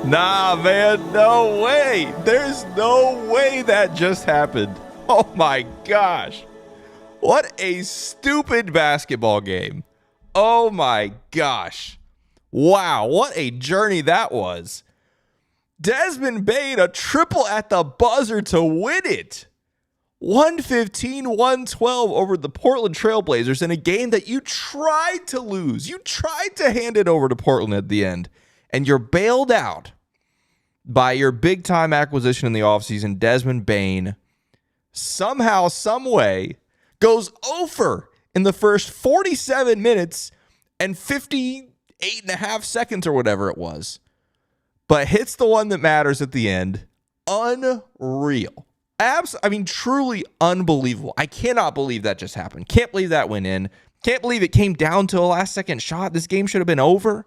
Nah, man, no way. There's no way that just happened. Oh my gosh. What a stupid basketball game. Oh my gosh. Wow, what a journey that was. Desmond Bane, a triple at the buzzer to win it. 115-112 over the Portland Trailblazers in a game that you tried to lose. You tried to hand it over to Portland at the end, and you're bailed out by your big-time acquisition in the offseason, Desmond Bane. Somehow, some way, goes over in the first 47 minutes and 58 and a half seconds or whatever it was, but hits the one that matters at the end. Unreal. Truly unbelievable. I cannot believe that just happened. Can't believe that went in. Can't believe it came down to a last-second shot. This game should have been over.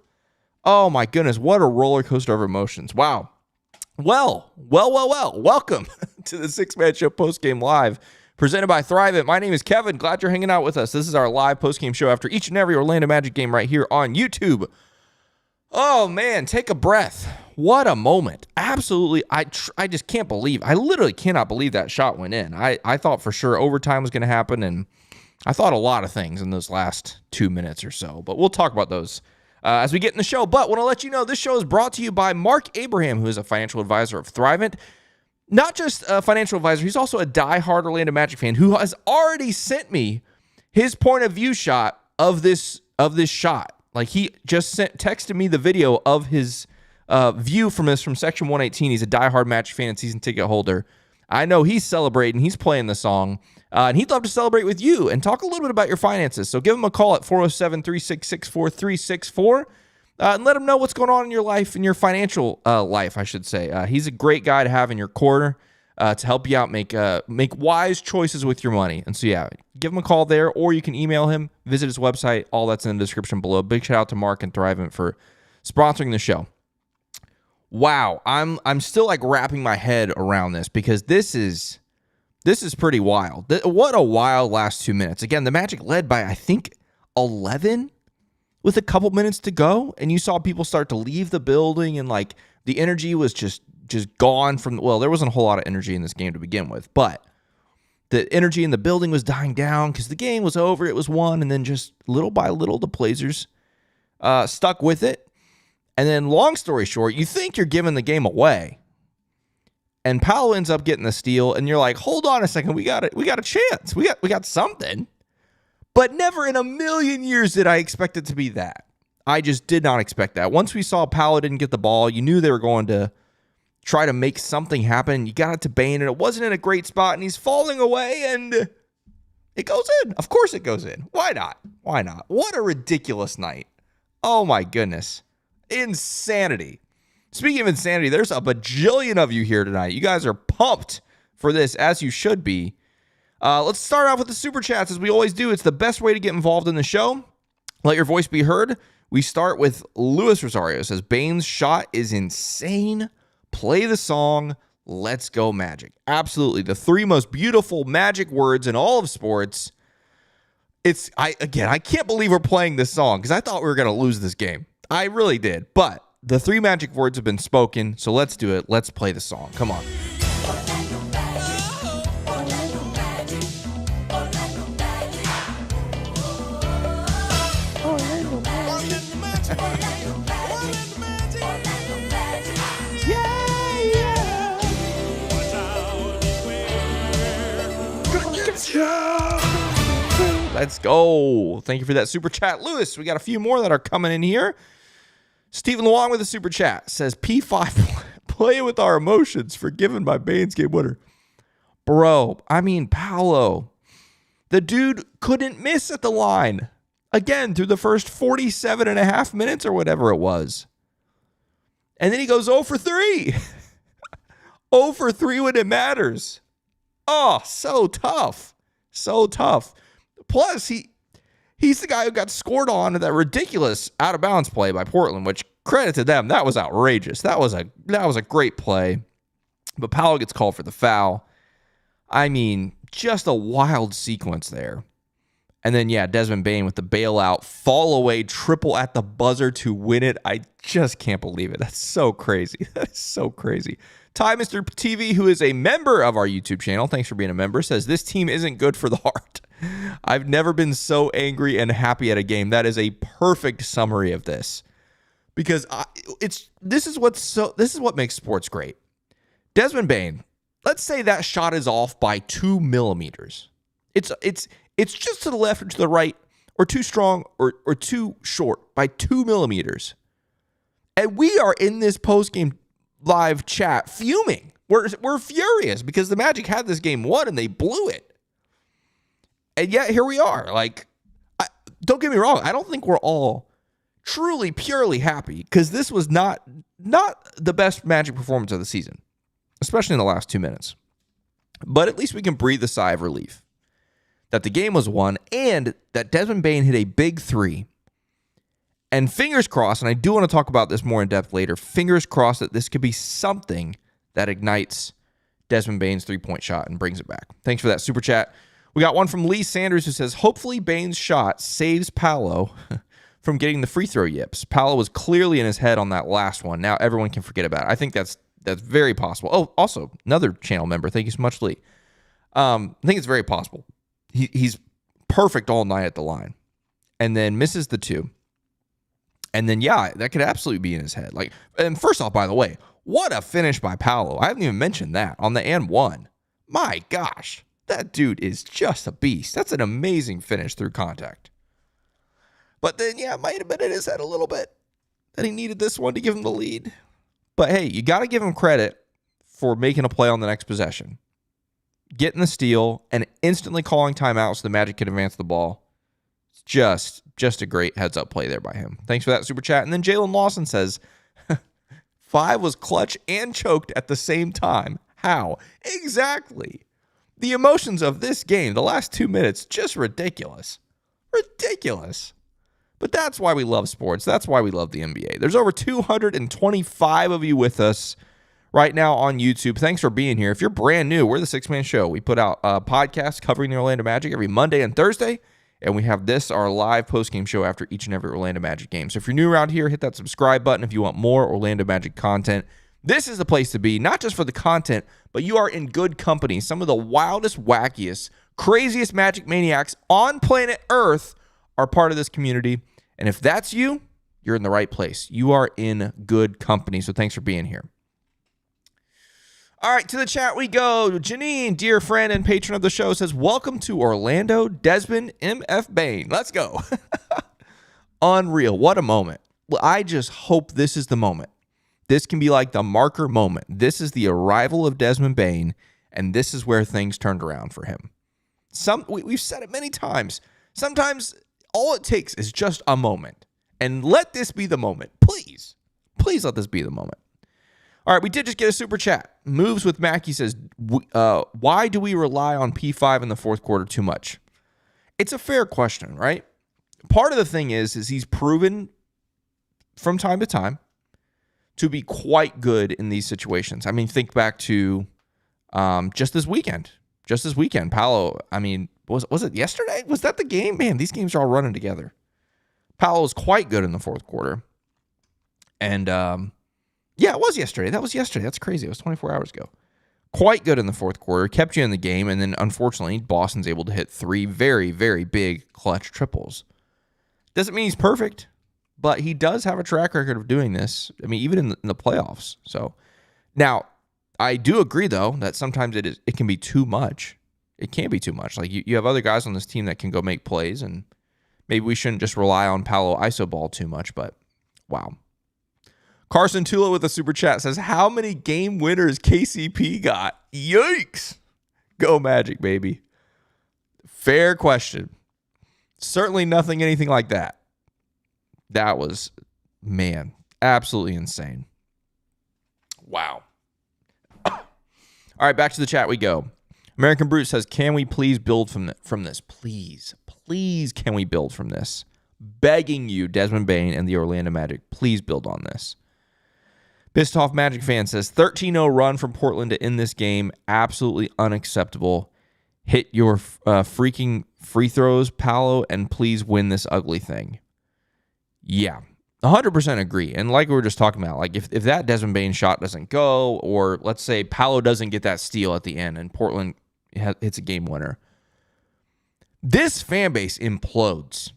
Oh, my goodness. What a roller coaster of emotions. Wow. Well. Welcome to the Six-Man Show Postgame Live, presented by Thrivent. My name is Kevin. Glad you're hanging out with us. This is our live postgame show after each and every Orlando Magic game right here on YouTube. Oh, man, take a breath. What a moment. Absolutely. I just can't believe. I literally cannot believe that shot went in. I thought for sure overtime was going to happen, and I thought a lot of things in those last 2 minutes or so. But we'll talk about those as we get in the show. But want to let you know this show is brought to you by Marc.Abraham, who is a financial advisor of Thrivent. Not just a financial advisor, he's also a diehard Orlando Magic fan who has already sent me his point of view shot of this shot. Like, he just texted me the video of his view from Section 118. He's a diehard Magic fan and season ticket holder. I know he's celebrating. He's playing the song. And he'd love to celebrate with you and talk a little bit about your finances. So give him a call at 407-366-4364 and let him know what's going on in your life, in your financial life, I should say. He's a great guy to have in your corner to help you out make wise choices with your money. And so, yeah, give him a call there, or you can email him, visit his website. All that's in the description below. Big shout out to Mark and Thrivent for sponsoring the show. Wow, I'm still like wrapping my head around this because this is pretty wild. What a wild last 2 minutes. Again, the Magic led by, I think, 11 with a couple minutes to go, and you saw people start to leave the building, and like the energy was just gone from, well, there wasn't a whole lot of energy in this game to begin with, but the energy in the building was dying down because the game was over. It was won, and then just little by little, the Blazers stuck with it. And then, long story short, you think you're giving the game away, and Powell ends up getting the steal, and you're like, "Hold on a second, we got a chance, we got something." But never in a million years did I expect it to be that. I just did not expect that. Once we saw Powell didn't get the ball, you knew they were going to try to make something happen. You got it to Bane, and it wasn't in a great spot, and he's falling away, and it goes in. Of course, it goes in. Why not? Why not? What a ridiculous night! Oh my goodness. Insanity. Speaking of insanity, there's a bajillion of you here tonight. You guys are pumped for this, as you should be. Let's start off with the super chats, as we always do. It's the best way to get involved in the show. Let your voice be heard. We start with Luis Rosario. It says, Bane's shot is insane. Play the song. Let's go Magic. Absolutely. The three most beautiful Magic words in all of sports. I can't believe we're playing this song because I thought we were going to lose this game. I really did, but the three Magic words have been spoken, so let's do it. Let's play the song. Come on. Let's go. Thank you for that super chat, Lewis. We got a few more that are coming in here. Stephen Long with a super chat says, P5, play with our emotions, forgiven by Bane's game winner. Bro, Paolo, the dude couldn't miss at the line. Again, through the first 47 and a half minutes or whatever it was. And then he goes 0 for 3. 0 for 3 when it matters. Oh, so tough. So tough. Plus, he's the guy who got scored on that ridiculous out-of-bounds play by Portland, which, credit to them, that was outrageous. That was a great play. But Powell gets called for the foul. Just a wild sequence there. And then, yeah, Desmond Bane with the bailout, fall away, triple at the buzzer to win it. I just can't believe it. That's so crazy. That's so crazy. Ty Mr. TV, who is a member of our YouTube channel, thanks for being a member, says, this team isn't good for the heart. I've never been so angry and happy at a game. That is a perfect summary of this. Because this is what makes sports great. Desmond Bane, let's say that shot is off by 2 millimeters. It's just to the left or to the right, or too strong or too short by 2 millimeters. And we are in this post-game live chat fuming. We're furious because the Magic had this game won and they blew it. And yet here we are. Like, don't get me wrong. I don't think we're all truly, purely happy because this was not the best Magic performance of the season, especially in the last 2 minutes. But at least we can breathe a sigh of relief that the game was won and that Desmond Bane hit a big three. And fingers crossed, and I do want to talk about this more in depth later, fingers crossed that this could be something that ignites Desmond Bane's three-point shot and brings it back. Thanks for that super chat. We got one from Lee Sanders who says, hopefully Bane's shot saves Paolo from getting the free throw yips. Paolo was clearly in his head on that last one. Now everyone can forget about it. I think that's very possible. Oh, also, another channel member. Thank you so much, Lee. I think it's very possible. He's perfect all night at the line and then misses the two. And then, yeah, that could absolutely be in his head. Like, and first off, by the way, what a finish by Paolo. I haven't even mentioned that on the and one. My gosh, that dude is just a beast. That's an amazing finish through contact. But then, yeah, it might have been in his head a little bit that he needed this one to give him the lead. But hey, you got to give him credit for making a play on the next possession, getting the steal, and instantly calling timeout so the Magic could advance the ball. It's just a great heads-up play there by him. Thanks for that super chat. And then Jalen Lawson says, 5 was clutch and choked at the same time. How? Exactly. The emotions of this game, the last 2 minutes, just ridiculous. Ridiculous. But that's why we love sports. That's why we love the NBA. There's over 225 of you with us right now on YouTube. Thanks for being here. If you're brand new, we're the Six Man Show. We put out a podcast covering the Orlando Magic every Monday and Thursday, and we have this, our live postgame show after each and every Orlando Magic game. So if you're new around here, hit that subscribe button if you want more Orlando Magic content. This is the place to be, not just for the content, but you are in good company. Some of the wildest, wackiest, craziest Magic maniacs on planet Earth are part of this community. And if that's you, you're in the right place. You are in good company. So thanks for being here. All right, to the chat we go. Janine, dear friend and patron of the show, says, welcome to Orlando, Desmond MF Bane. Let's go. Unreal. What a moment. Well, I just hope this is the moment. This can be like the marker moment. This is the arrival of Desmond Bane, and this is where things turned around for him. We've said it many times. Sometimes all it takes is just a moment. And let this be the moment. Please. Please let this be the moment. All right, we did just get a super chat. Moves with Mackie says, why do we rely on P5 in the fourth quarter too much? It's a fair question, right? Part of the thing is he's proven from time to time to be quite good in these situations. I mean, think back to just this weekend. Paolo, I mean, was it yesterday? Was that the game? Man, these games are all running together. Paolo was quite good in the fourth quarter. And yeah, it was yesterday. That was yesterday. That's crazy. It was 24 hours ago. Quite good in the fourth quarter. Kept you in the game. And then, unfortunately, Boston's able to hit 3 very, very big clutch triples. Doesn't mean he's perfect, but he does have a track record of doing this. I mean, even in the playoffs. So, now, I do agree, though, that sometimes it can be too much. It can be too much. Like, you have other guys on this team that can go make plays, and maybe we shouldn't just rely on Paolo iso ball too much, but wow. Carson Tula with a super chat says, how many game winners KCP got? Yikes. Go Magic, baby. Fair question. Certainly anything like that. That was, man, absolutely insane. Wow. All right, back to the chat we go. American Brute says, can we please build from this? Please, can we build from this? Begging you, Desmond Bane and the Orlando Magic, please build on this. Pissed Off Magic fan says, 13-0 run from Portland to end this game. Absolutely unacceptable. Hit your freaking Free throws, Paolo, and please win this ugly thing. Yeah, 100% agree. And like we were just talking about, like if that Desmond Bane shot doesn't go, or let's say Paolo doesn't get that steal at the end and Portland hits a game winner, this fan base implodes.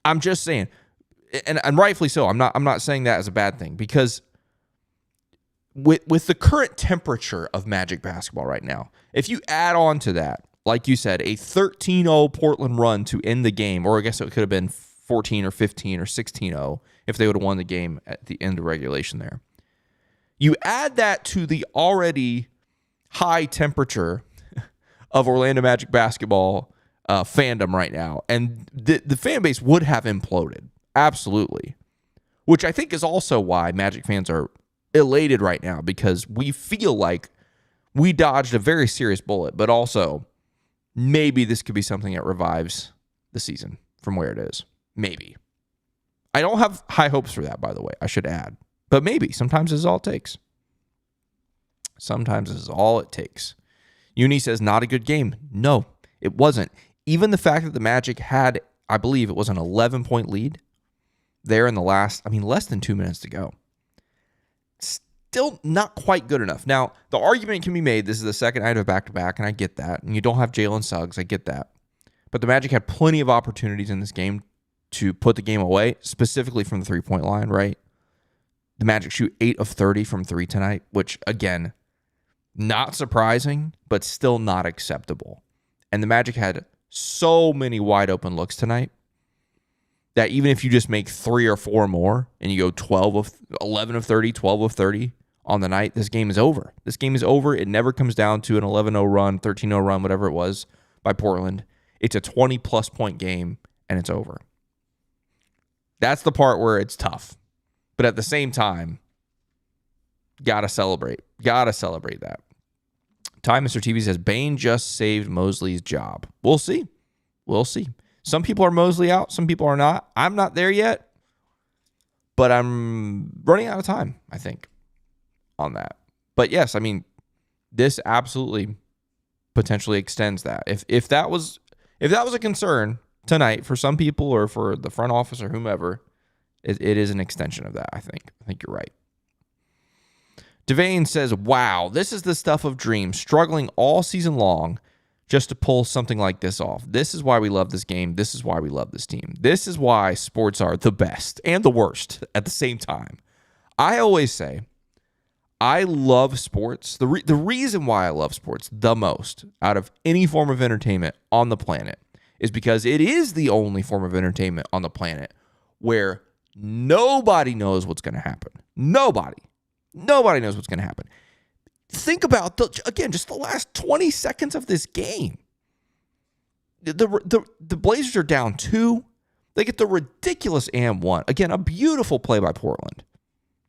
I'm just saying, and rightfully so. I'm not saying that as a bad thing, because with the current temperature of Magic basketball right now, if you add on to that, like you said, a 13-0 Portland run to end the game, or I guess it could have been 14 or 15 or 16-0 if they would have won the game at the end of regulation there. You add that to the already high temperature of Orlando Magic basketball fandom right now, and the fan base would have imploded. Absolutely. Which I think is also why Magic fans are elated right now, because we feel like we dodged a very serious bullet, but also maybe this could be something that revives the season from where it is. Maybe. I don't have high hopes for that, by the way, I should add. But maybe. Sometimes this is all it takes. Sometimes this is all it takes. Uni says, not a good game. No, it wasn't. Even the fact that the Magic had, I believe it was an 11-point lead there in the last, less than 2 minutes to go. Still not quite good enough. Now, the argument can be made, this is the second night of back-to-back, and I get that. And you don't have Jalen Suggs, I get that. But the Magic had plenty of opportunities in this game to put the game away, specifically from the three-point line, right? The Magic shoot 8 of 30 from 3 tonight, which, again, not surprising, but still not acceptable. And the Magic had so many wide-open looks tonight that even if you just make 3 or 4 more and you go 11 of 30, 12 of 30 on the night, this game is over. This game is over. It never comes down to an 11-0 run, 13-0 run, whatever it was by Portland. It's a 20-plus point game, and it's over. That's the part where it's tough. But at the same time, gotta celebrate. Gotta celebrate that. Time Mr. TV says, Bane just saved Mosley's job. We'll see. We'll see. Some people are Mosley out. Some people are not. I'm not there yet. But I'm running out of time, I think, on that. But yes, this absolutely potentially extends that. If that was a concern tonight for some people or for the front office or whomever, it is an extension of that, I think. I think you're right. Devane says, wow, this is the stuff of dreams, struggling all season long just to pull something like this off. This is why we love this game. This is why we love this team. This is why sports are the best and the worst at the same time. I always say, I love sports. The reason why I love sports the most out of any form of entertainment on the planet is because it is the only form of entertainment on the planet where nobody knows what's going to happen. Nobody knows what's going to happen. Think about, just the last 20 seconds of this game. The Blazers are down 2. They get the ridiculous and 1. Again, a beautiful play by Portland.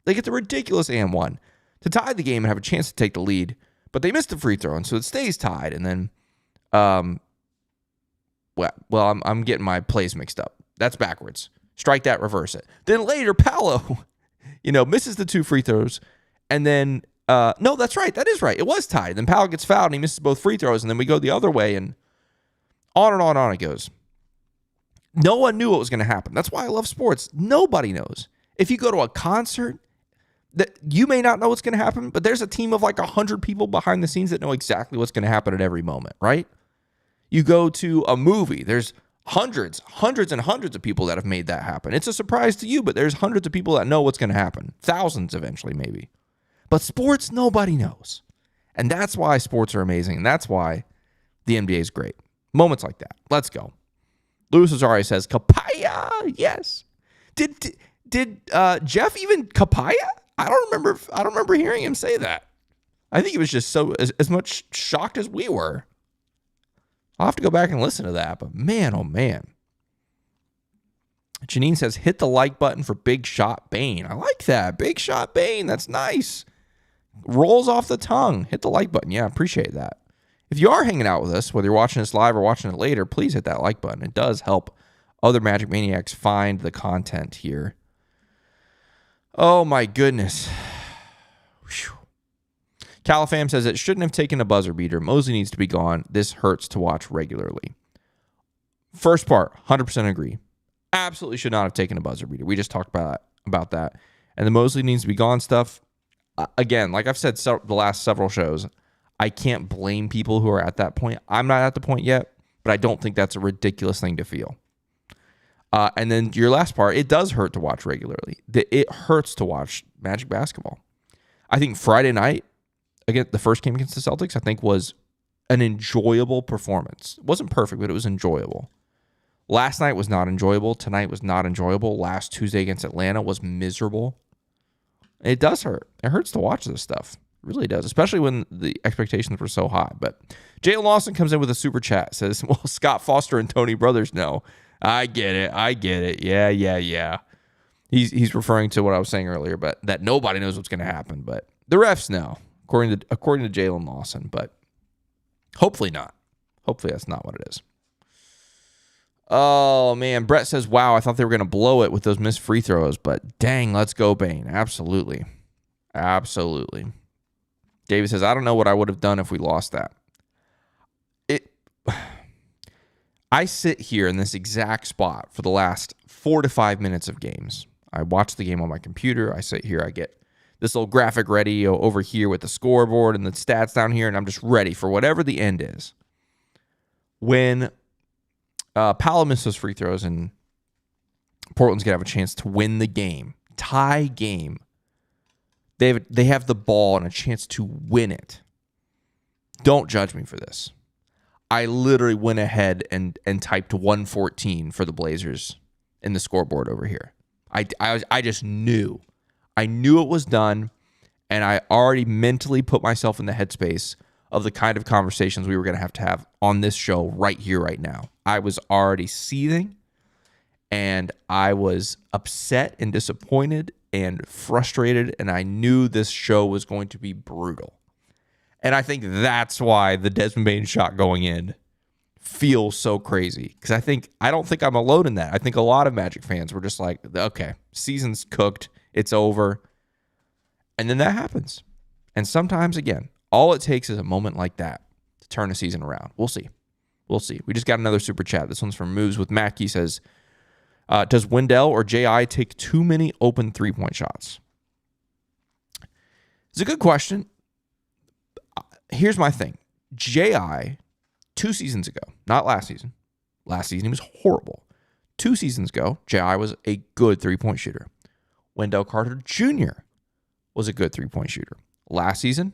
They get the ridiculous and 1 to tie the game and have a chance to take the lead. But they missed the free throw, and so it stays tied. And then, I'm getting my plays mixed up. That's backwards. Strike that, reverse it. Then later, Paolo, misses the 2 free throws. And then, no, that's right. That is right. It was tied. Then Paolo gets fouled and he misses both free throws. And then we go the other way and on and on it goes. No one knew what was going to happen. That's why I love sports. Nobody knows. If you go to a concert, that you may not know what's going to happen, but there's a team of like 100 people behind the scenes that know exactly what's going to happen at every moment, right? You go to a movie, there's hundreds and hundreds of people that have made that happen. It's a surprise to you, but there's hundreds of people that know what's going to happen. Thousands eventually, maybe. But sports, nobody knows. And that's why sports are amazing. And that's why the NBA is great. Moments like that. Let's go. Louis Azari says, Kapaya, yes. Did Jeff even Kapaya? I don't remember hearing him say that. I think he was just as much shocked as we were. I'll have to go back and listen to that, but man, oh man. Janine says, hit the like button for Big Shot Bane. I like that. Big Shot Bane. That's nice. Rolls off the tongue. Hit the like button. Yeah, appreciate that. If you are hanging out with us, whether you're watching this live or watching it later, please hit that like button. It does help other Magic Maniacs find the content here. Oh my goodness. Whew. Califam says it shouldn't have taken a buzzer beater. Mosley needs to be gone. This hurts to watch regularly. First part, 100% agree. Absolutely should not have taken a buzzer beater. We just talked about that. And the Mosley needs to be gone stuff. Again, like I've said the last several shows, I can't blame people who are at that point. I'm not at the point yet, but I don't think that's a ridiculous thing to feel. And then your last part, it does hurt to watch regularly. It hurts to watch Magic basketball. I think Friday night, again, the first game against the Celtics, I think was an enjoyable performance. It wasn't perfect, but it was enjoyable. Last night was not enjoyable. Tonight was not enjoyable. Last Tuesday against Atlanta was miserable. It does hurt. It hurts to watch this stuff. It really does, especially when the expectations were so high. But Jalen Lawson comes in with a super chat, says, well, Scott Foster and Tony Brothers know. I get it. Yeah. He's referring to what I was saying earlier, but that nobody knows what's going to happen. But the refs know, according to Jalen Lawson. But hopefully not. Hopefully that's not what it is. Oh, man. Brett says, wow, I thought they were going to blow it with those missed free throws. But dang, let's go, Bane. Absolutely. David says, I don't know what I would have done if we lost that. I sit here in this exact spot for the last 4 to 5 minutes of games. I watch the game on my computer. I sit here. I get this little graphic ready over here with the scoreboard and the stats down here, and I'm just ready for whatever the end is. When Powell missed those free throws and Portland's going to have a chance to win the game, tie game, they have the ball and a chance to win it. Don't judge me for this. I literally went ahead and typed 114 for the Blazers in the scoreboard over here. I just knew. I knew it was done, and I already mentally put myself in the headspace of the kind of conversations we were going to have on this show right here, right now. I was already seething, and I was upset and disappointed and frustrated, and I knew this show was going to be brutal. And I think that's why the Desmond Bane shot going in feels so crazy. Because I don't think I'm alone in that. I think a lot of Magic fans were just like, okay, season's cooked. It's over. And then that happens. And sometimes, again, all it takes is a moment like that to turn a season around. We'll see. We just got another super chat. This one's from Moves with Mac. He says, does Wendell or J.I. take too many open three-point shots? It's a good question. Here's my thing. J.I., 2 seasons ago, not last season. Last season, he was horrible. 2 seasons ago, J.I. was a good three-point shooter. Wendell Carter Jr. was a good three-point shooter. Last season,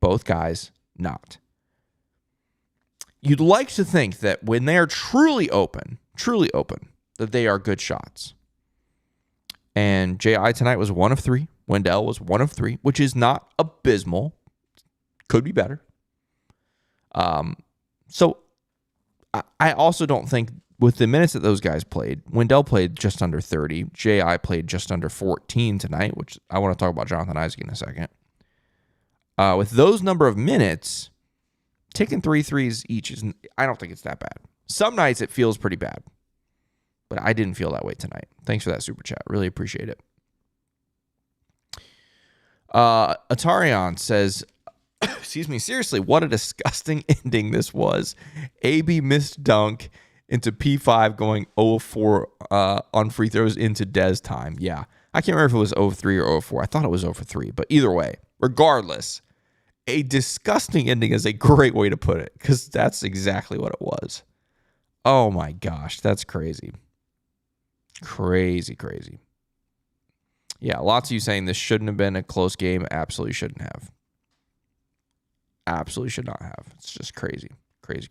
both guys not. You'd like to think that when they are truly open, that they are good shots. And J.I. tonight was 1 of 3. Wendell was 1 of 3, which is not abysmal. Could be better. So I also don't think with the minutes that those guys played, Wendell played just under 30. J.I. played just under 14 tonight, which I want to talk about Jonathan Isaac in a second. With those number of minutes, taking 3 threes each, I don't think it's that bad. Some nights it feels pretty bad, but I didn't feel that way tonight. Thanks for that super chat. Really appreciate it. Atarion says, excuse me, seriously, what a disgusting ending this was. AB missed dunk into P5 going 0-4 on free throws into Dez time. Yeah, I can't remember if it was 0-3 or 0-4. I thought it was 0-3, but either way, regardless, a disgusting ending is a great way to put it because that's exactly what it was. Oh my gosh, that's crazy. Crazy. Yeah, lots of you saying this shouldn't have been a close game. Absolutely shouldn't have. Absolutely should not have. It's just crazy. Crazy.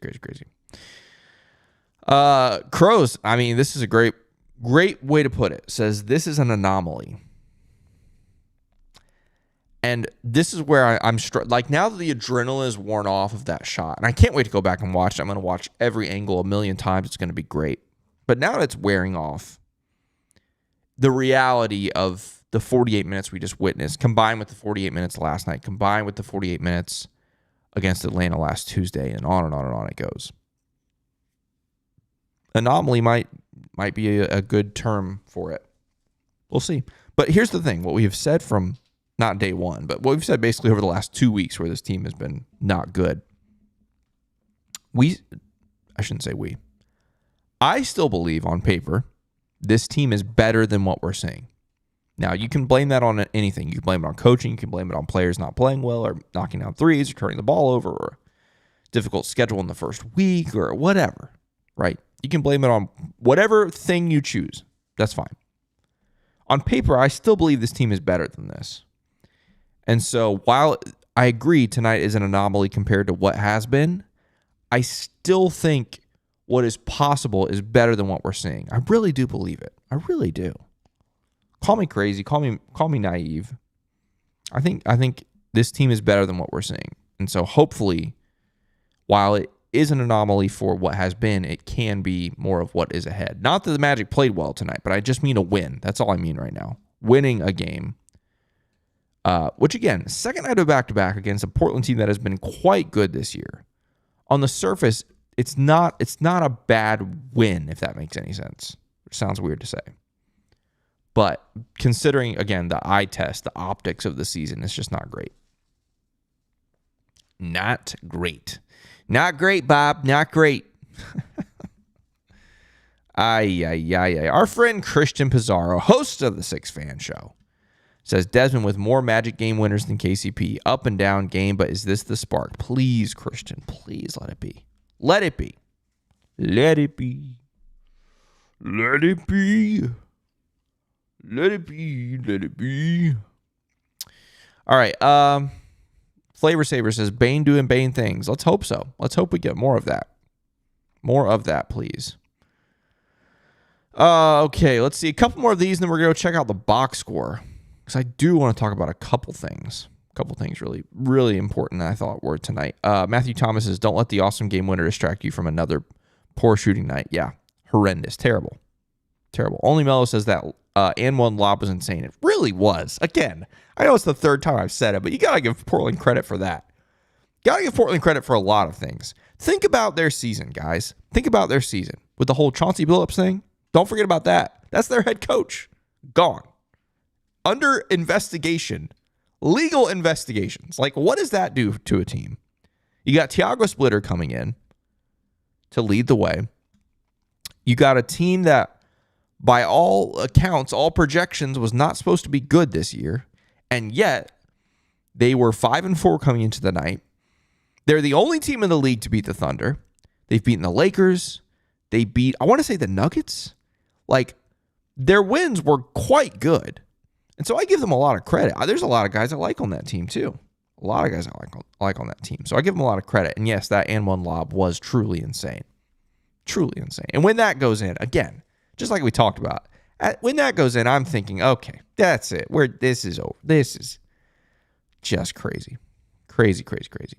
Crows, I mean, this is a great way to put it. Says this is an anomaly. And this is where I'm like now that the adrenaline is worn off of that shot, and I can't wait to go back and watch it. I'm going to watch every angle a million times. It's going to be great. But now that it's wearing off, the reality of the 48 minutes we just witnessed, combined with the 48 minutes last night, combined with the 48 minutes against Atlanta last Tuesday, and on and on and on it goes. Anomaly might be a good term for it. We'll see. But here's the thing. What we have said from, not day one, but what we've said basically over the last 2 weeks where this team has been not good. I shouldn't say we. I still believe on paper this team is better than what we're seeing. Now, you can blame that on anything. You can blame it on coaching. You can blame it on players not playing well or knocking down threes or turning the ball over or difficult schedule in the first week or whatever, right? You can blame it on whatever thing you choose. That's fine. On paper, I still believe this team is better than this. And so while I agree tonight is an anomaly compared to what has been, I still think what is possible is better than what we're seeing. I really do believe it. I really do. Call me crazy. Call me naive. I think this team is better than what we're seeing. And so hopefully, while it is an anomaly for what has been, it can be more of what is ahead. Not that the Magic played well tonight, but I just mean a win. That's all I mean right now. Winning a game. Which again, second night of back-to-back against a Portland team that has been quite good this year. On the surface, it's not a bad win, if that makes any sense. Which sounds weird to say. But considering, again, the eye test, the optics of the season, it's just not great. Not great. Not great, Bob. Not great. Our friend Christian Pizarro, host of the Six Fan Show, says Desmond with more Magic game winners than KCP. Up and down game, but is this the spark? Please, Christian, please let it be. Let it be. Let it be. Let it be. Let it be. Let it be. All right. Flavor Saver says Bane doing Bane things. Let's hope so. Let's hope we get more of that. More of that, please. Okay, let's see. A couple more of these, and then we're going to check out the box score. Because I do want to talk about a couple things. A couple things really, really important that I thought were tonight. Matthew Thomas says, don't let the awesome game winner distract you from another poor shooting night. Yeah, horrendous. Terrible. Terrible. Only Mello says that and one lob was insane. It really was. Again, I know it's the third time I've said it, but you got to give Portland credit for that. Got to give Portland credit for a lot of things. Think about their season, guys. Think about their season. With the whole Chauncey Billups thing, don't forget about that. That's their head coach. Gone. Under investigation. Legal investigations. Like, what does that do to a team? You got Tiago Splitter coming in to lead the way. You got a team that, by all accounts, all projections, was not supposed to be good this year. And yet, they were 5-4 coming into the night. They're the only team in the league to beat the Thunder. They've beaten the Lakers. They beat, I want to say, the Nuggets. Like, their wins were quite good. And so I give them a lot of credit. There's a lot of guys I like on that team, too. A lot of guys I like on that team. So I give them a lot of credit. And yes, that and one lob was truly insane. Truly insane. And when that goes in, again, just like we talked about, when that goes in, I'm thinking, okay, that's it. This is over. This is just crazy. Crazy, crazy, crazy.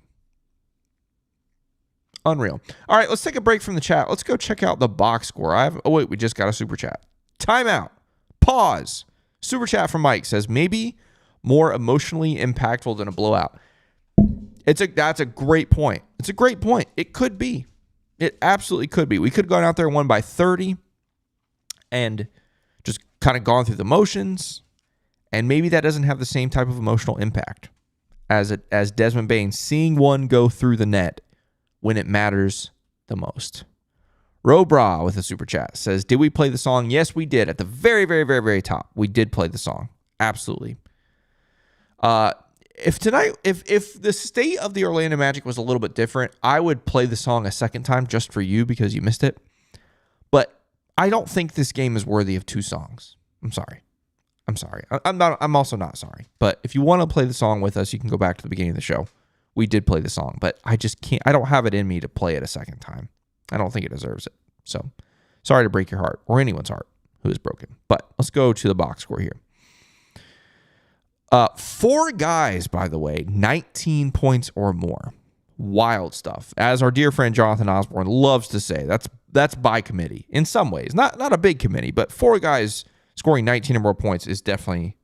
Unreal. All right, let's take a break from the chat. Let's go check out the box score. Wait, we just got a super chat. Timeout. Pause. Super chat from Mike says, maybe more emotionally impactful than a blowout. That's a great point. It's a great point. It could be. It absolutely could be. We could have gone out there and won by 30 and just kind of gone through the motions, and maybe that doesn't have the same type of emotional impact as Desmond Bane seeing one go through the net when it matters the most. Robra with a super chat says, did we play the song? Yes, we did. At the very, very, very, very top, we did play the song. Absolutely. If the state of the Orlando Magic was a little bit different, I would play the song a second time just for you because you missed it. But I don't think this game is worthy of two songs. I'm sorry. I'm also not sorry. But if you want to play the song with us, you can go back to the beginning of the show. We did play the song, but I just can't. I don't have it in me to play it a second time. I don't think it deserves it. So, sorry to break your heart or anyone's heart who is broken. But let's go to the box score here. 4 guys, by the way, 19 points or more. Wild stuff. As our dear friend Jonathan Osborne loves to say, that's by committee in some ways. Not a big committee, but 4 guys scoring 19 or more points is definitely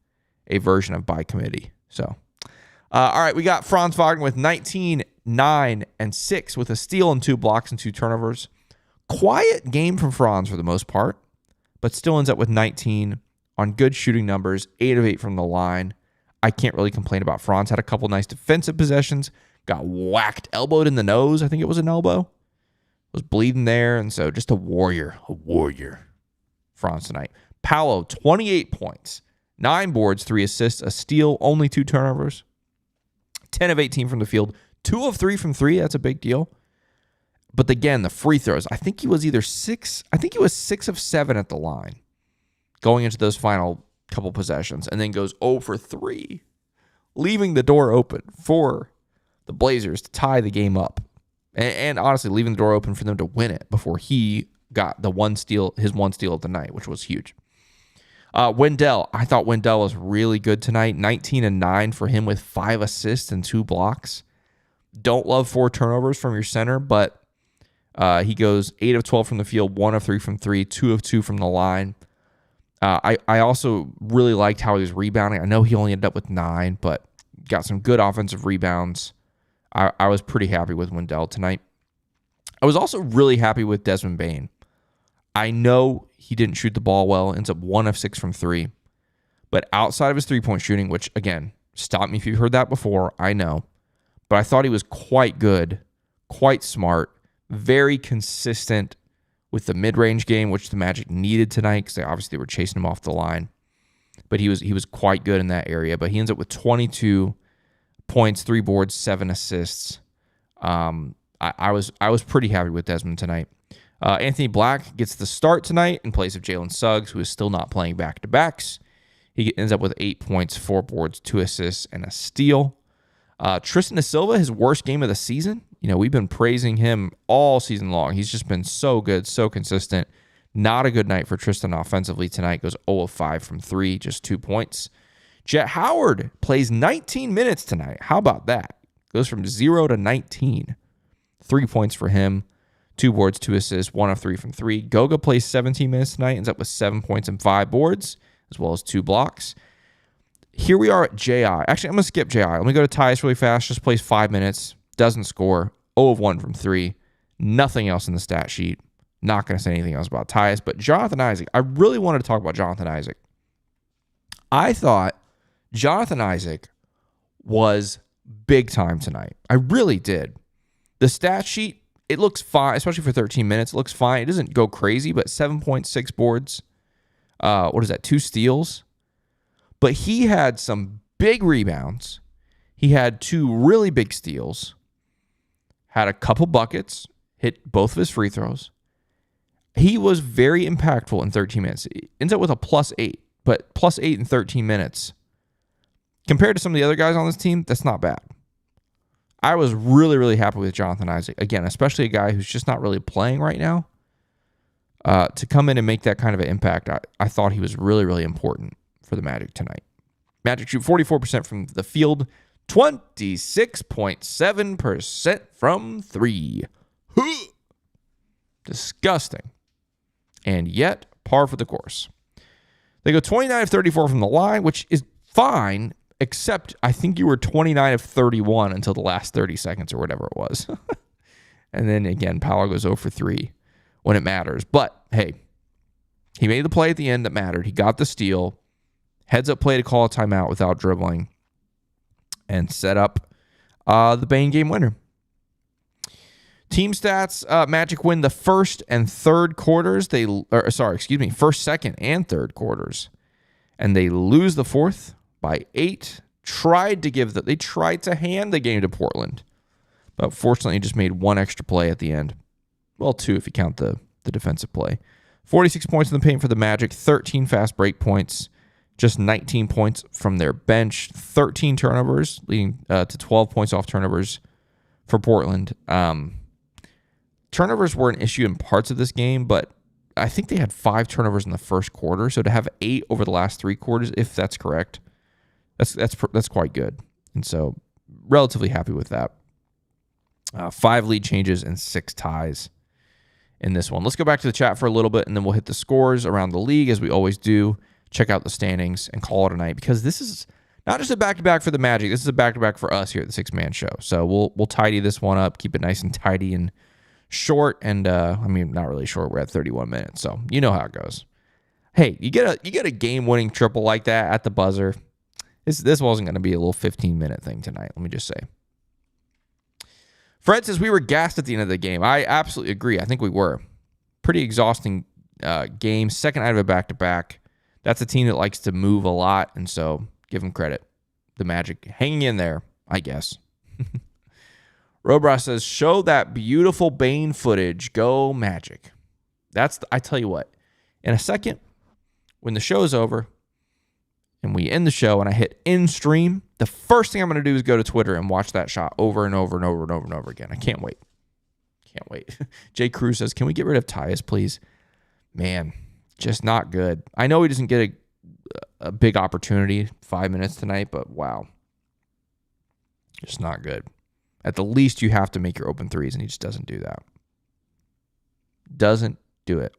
a version of by committee. So, all right, we got Franz Wagner with 19, 9, and 6 with a steal and 2 blocks and 2 turnovers. Quiet game from Franz for the most part, but still ends up with 19 on good shooting numbers, 8 of 8 from the line. I can't really complain about Franz. Had a couple nice defensive possessions. Got whacked, elbowed in the nose. I think it was an elbow. Was bleeding there, and so just a warrior Franz tonight. Paolo, 28 points, 9 boards, 3 assists, a steal, only 2 turnovers, 10 of 18 from the field, 2 of 3 from 3. That's a big deal. But again, the free throws, I think he was 6 of 7 at the line going into those final couple possessions, and then goes 0 for 3, leaving the door open for the Blazers to tie the game up. And honestly, leaving the door open for them to win it before he got his one steal of the night, which was huge. Wendell, I thought Wendell was really good tonight. 19 and 9 for him with 5 assists and 2 blocks. Don't love 4 turnovers from your center, but he goes 8 of 12 from the field, 1 of 3 from 3, 2 of 2 from the line. I also really liked how he was rebounding. I know he only ended up with 9, but got some good offensive rebounds. I was pretty happy with Wendell tonight. I was also really happy with Desmond Bane. I know he didn't shoot the ball well, ends up 1 of 6 from 3. But outside of his three-point shooting, which, again, stop me if you've heard that before, I know. But I thought he was quite good, quite smart, very consistent with the mid-range game, which the Magic needed tonight because they obviously were chasing him off the line. But he was quite good in that area. But he ends up with 22 points, 3 boards, 7 assists. I was pretty happy with Desmond tonight. Anthony Black gets the start tonight in place of Jalen Suggs, who is still not playing back-to-backs. He ends up with 8 points, 4 boards, 2 assists, and a steal. Tristan da Silva, his worst game of the season. We've been praising him all season long. He's just been so good, so consistent. Not a good night for Tristan offensively tonight. Goes 0 of 5 from 3, just 2 points. Jet Howard plays 19 minutes tonight. How about that? Goes from 0 to 19. 3 points for him. 2 boards, 2 assists, 1 of 3 from 3. Goga plays 17 minutes tonight, ends up with 7 points and 5 boards, as well as 2 blocks. Here we are at J.I. Actually, I'm going to skip J.I. Let me go to Tyus really fast. Just plays 5 minutes, doesn't score, 0 of 1 from 3. Nothing else in the stat sheet. Not going to say anything else about Tyus, but Jonathan Isaac. I really wanted to talk about Jonathan Isaac. I thought Jonathan Isaac was big time tonight. I really did. The stat sheet, it looks fine, especially for 13 minutes. It looks fine. It doesn't go crazy, but 7.6 boards. 2 steals? But he had some big rebounds. He had 2 really big steals. Had a couple buckets. Hit both of his free throws. He was very impactful in 13 minutes. He ends up with a +8, but +8 in 13 minutes. Compared to some of the other guys on this team, that's not bad. I was really, really happy with Jonathan Isaac. Again, especially a guy who's just not really playing right now. To come in and make that kind of an impact, I thought he was really, really important for the Magic tonight. Magic shoot 44% from the field, 26.7% from 3. Disgusting. And yet, par for the course. They go 29 of 34 from the line, which is fine, except I think you were 29 of 31 until the last 30 seconds or whatever it was. And then again, Paolo goes 0 for 3 when it matters. But hey, he made the play at the end that mattered. He got the steal. Heads up play to call a timeout without dribbling and set up the Bane game winner. Team stats, Magic win the first and third quarters. First, second, and third quarters. And they lose the fourth by 8. They tried to hand the game to Portland. But fortunately, just made 1 extra play at the end. Well, 2 if you count the defensive play. 46 points in the paint for the Magic. 13 fast break points. Just 19 points from their bench. 13 turnovers, leading to 12 points off turnovers for Portland. Turnovers were an issue in parts of this game, but I think they had 5 turnovers in the first quarter. So to have 8 over the last 3 quarters, if that's correct, that's quite good. And so relatively happy with that. 5 lead changes and 6 ties in this one. Let's go back to the chat for a little bit, and then we'll hit the scores around the league as we always do. Check out the standings and call it a night, because this is not just a back-to-back for the Magic. This is a back-to-back for us here at the Six Man Show. So we'll tidy this one up, keep it nice and tidy and short, and not really short. We're at 31 minutes, so you know how it goes. Hey, you get a game-winning triple like that at the buzzer. This wasn't going to be a little 15-minute thing tonight. Let me just say. Fred says we were gassed at the end of the game. I absolutely agree. I think we were. Pretty exhausting game. Second night of a back-to-back. That's a team that likes to move a lot, and so give them credit. The Magic hanging in there, I guess. Robra says, show that beautiful Bane footage. Go Magic. I tell you what, in a second, when the show's over and we end the show and I hit end stream, the first thing I'm going to do is go to Twitter and watch that shot over and over and over and over and over again. I can't wait. Can't wait. Jay Cruz says, can we get rid of Tyus, please? Man, just not good. I know he doesn't get a big opportunity, 5 minutes tonight, but wow. Just not good. At the least, you have to make your open threes, and he just doesn't do that. Doesn't do it.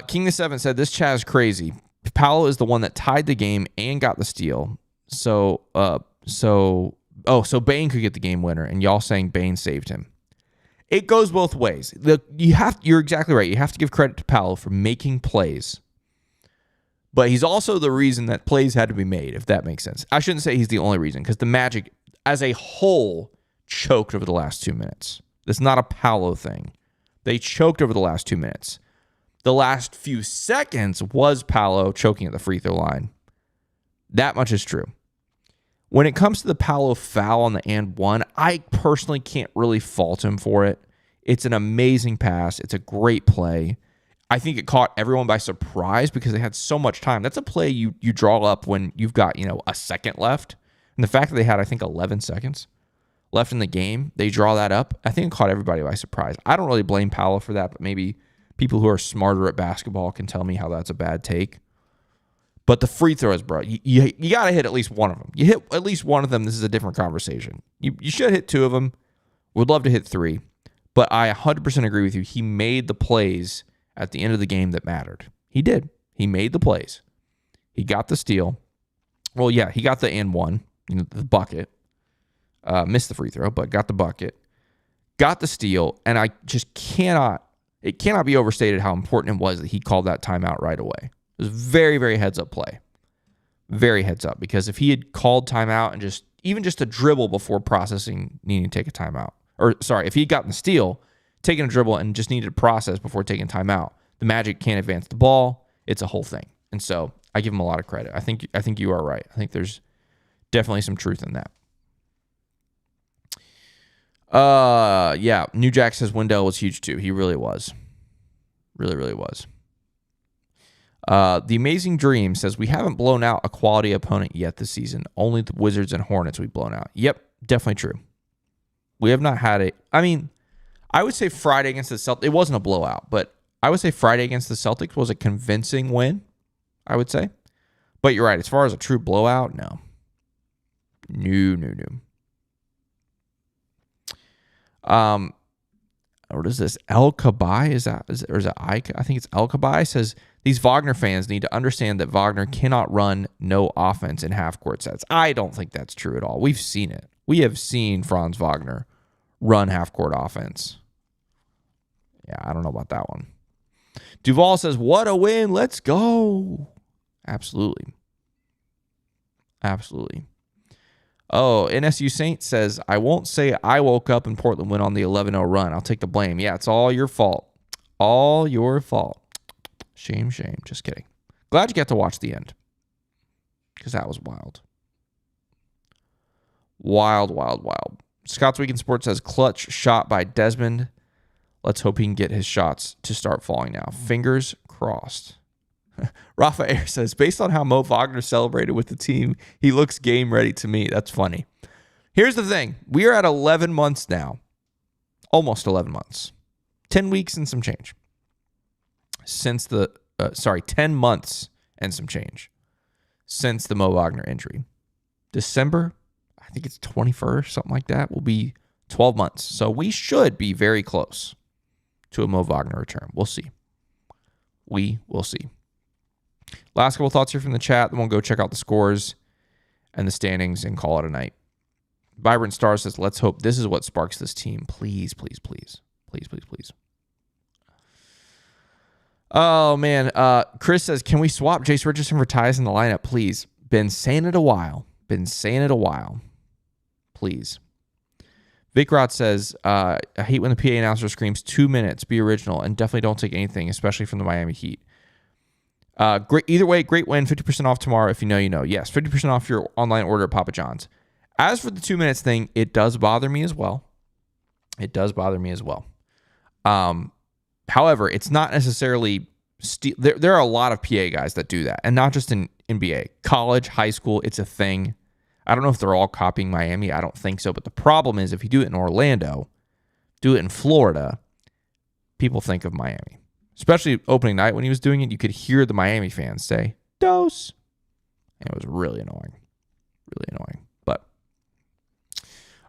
King the Seven said, this chat is crazy. Paolo is the one that tied the game and got the steal. So Bane could get the game winner, and y'all saying Bane saved him. It goes both ways. You're exactly right. You have to give credit to Paolo for making plays. But he's also the reason that plays had to be made, if that makes sense. I shouldn't say he's the only reason, because the Magic, as a whole, choked over the last 2 minutes. That's not a Paolo thing. They choked over the last 2 minutes. The last few seconds was Paolo choking at the free throw line. That much is true. When it comes to the Paolo foul on the and one, I personally can't really fault him for it. It's an amazing pass. It's a great play. I think it caught everyone by surprise because they had so much time. That's a play you draw up when you've got, a second left. And the fact that they had, I think, 11 seconds left in the game, they draw that up. I think it caught everybody by surprise. I don't really blame Paolo for that, but maybe people who are smarter at basketball can tell me how that's a bad take. But the free throws, bro, you got to hit at least one of them. You hit at least one of them, this is a different conversation. You should hit two of them. Would love to hit three. But I 100% agree with you. He made the plays at the end of the game that mattered. He did. He made the plays. He got the steal. Well, yeah, he got the and one, the bucket. Missed the free throw, but got the bucket. Got the steal, and I just it cannot be overstated how important it was that he called that timeout right away. It was very, very heads-up play. Very heads-up, because if he had called timeout and even just a dribble before processing needing to take a timeout, if he had gotten the steal, taking a dribble and just needed to process before taking timeout, the Magic can't advance the ball. It's a whole thing. And so I give him a lot of credit. I think you are right. I think there's definitely some truth in that. Yeah, New Jack says Wendell was huge too. He really was. Really, really was. The Amazing Dream says, we haven't blown out a quality opponent yet this season. Only the Wizards and Hornets we've blown out. Yep, definitely true. We have not had it. I mean, I would say Friday against the Celtics, it wasn't a blowout, but I would say Friday against the Celtics was a convincing win, I would say. But you're right, as far as a true blowout, no. No. What is this? El Kabai? Is it Ike? I think it's El Kabai says, these Wagner fans need to understand that Wagner cannot run no offense in half-court sets. I don't think that's true at all. We've seen it. We have seen Franz Wagner run half-court offense. Yeah, I don't know about that one. Duval says, what a win. Let's go. Absolutely. Oh, NSU Saint says, I won't say I woke up and Portland went on the 11-0 run. I'll take the blame. Yeah, it's all your fault. All your fault. Shame. Just kidding. Glad you got to watch the end, because that was wild. Wild. Scott's Week in Sports says, clutch shot by Desmond. Let's hope he can get his shots to start falling now. Fingers crossed. Rafa Air says, based on how Mo Wagner celebrated with the team, he looks game ready to me. That's funny. Here's the thing. We are at 11 months now. Almost 11 months. 10 weeks and some change. 10 months and some change since the Mo Wagner injury. December, I think it's 21st, something like that, will be 12 months. So we should be very close to a Mo Wagner return. We'll see. We will see. Last couple thoughts here from the chat. Then we'll go check out the scores and the standings and call it a night. Vibrant Star says, let's hope this is what sparks this team. Please. Oh, man. Chris says, can we swap Jace Richardson for Tyus in the lineup, please? Been saying it a while. Please. Vic Rott says, I hate when the PA announcer screams 2 minutes, be original, and definitely don't take anything, especially from the Miami Heat. Great. Either way, great win. 50% off tomorrow. If you know, you know. Yes, 50% off your online order at Papa John's. As for the 2 minutes thing, it does bother me as well. However, it's not necessarily there are a lot of PA guys that do that, and not just in NBA. College, high school, it's a thing. I don't know if they're all copying Miami. I don't think so. But the problem is if you do it in Orlando, do it in Florida, people think of Miami. Especially opening night when he was doing it, you could hear the Miami fans say, "Dose." And it was really annoying. But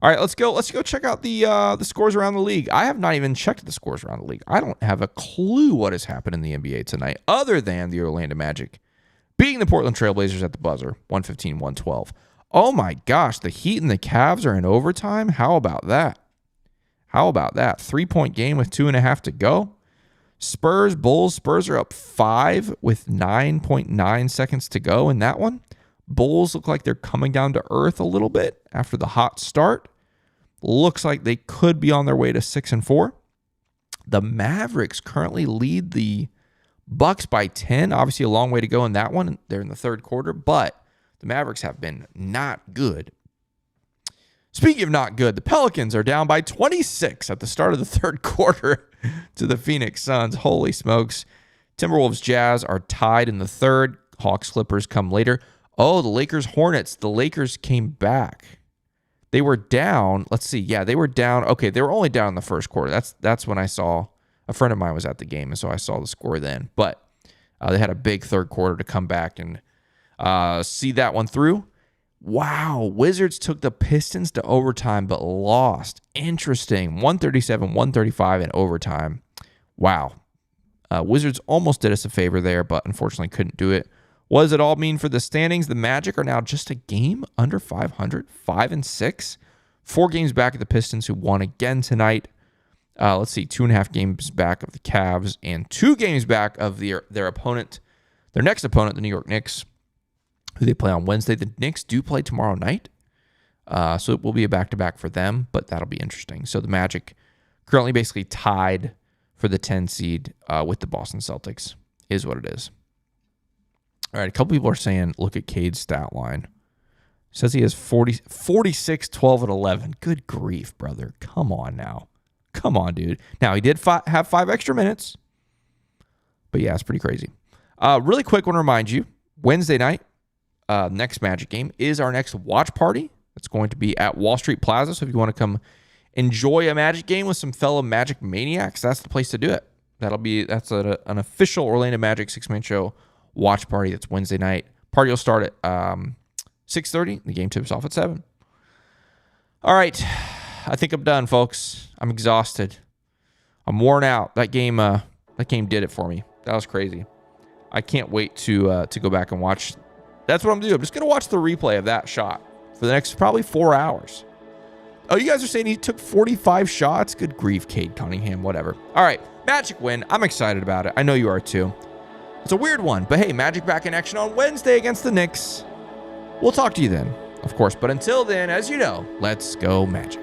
all right, let's go check out the scores around the league. I have not even checked the scores around the league. I don't have a clue what has happened in the NBA tonight, other than the Orlando Magic beating the Portland Trailblazers at the buzzer, 115-112. Oh my gosh, the Heat and the Cavs are in overtime? How about that? 3-point game with 2.5 to go. Bulls are up 5 with 9.9 seconds to go in that one. Bulls look like they're coming down to earth a little bit after the hot start. Looks like they could be on their way to 6-4. The Mavericks currently lead the Bucks by 10. Obviously a long way to go in that one. They're in the third quarter, but the Mavericks have been not good. Speaking of not good, the Pelicans are down by 26 at the start of the third quarter to the Phoenix Suns. Holy smokes. Timberwolves Jazz are tied in the third. Hawks Clippers come later. Oh, the Lakers Hornets. The Lakers came back. They were down. Let's see. Yeah, they were down. Okay, they were only down in the first quarter. That's when I saw a friend of mine was at the game, and so I saw the score then. But they had a big third quarter to come back and see that one through. Wow, Wizards took the Pistons to overtime but lost. Interesting. 137-135 in overtime. Wow. Wizards almost did us a favor there, but unfortunately couldn't do it. What does it all mean for the standings? The Magic are now just a game under 500, 5-6. 4 games back of the Pistons, who won again tonight. Let's see, 2.5 games back of the Cavs and 2 games back of their opponent, their next opponent, the New York Knicks, who they play on Wednesday. The Knicks do play tomorrow night, so it will be a back-to-back for them, but that'll be interesting. So the Magic currently basically tied for the 10 seed with the Boston Celtics, is what it is. All right, a couple people are saying, look at Cade's stat line. Says he has 46, 12, and 11. Good grief, brother. Come on now. Come on, dude. Now, he did have 5 extra minutes, but yeah, it's pretty crazy. Really quick, want to remind you, Wednesday night, next Magic game is our next watch party. It's going to be at Wall Street Plaza. So if you want to come enjoy a Magic game with some fellow Magic maniacs, that's the place to do it. That's an official Orlando Magic 6-man show watch party. That's Wednesday night. Party will start at 6:30. The game tips off at 7. All right, I think I'm done, folks. I'm exhausted. I'm worn out. That game did it for me. That was crazy. I can't wait to go back and watch. That's what I'm doing. I'm just going to watch the replay of that shot for the next probably 4 hours. Oh, you guys are saying he took 45 shots? Good grief, Cade Cunningham, whatever. All right, Magic win. I'm excited about it. I know you are too. It's a weird one, but hey, Magic back in action on Wednesday against the Knicks. We'll talk to you then, of course. But until then, as you know, let's go Magic.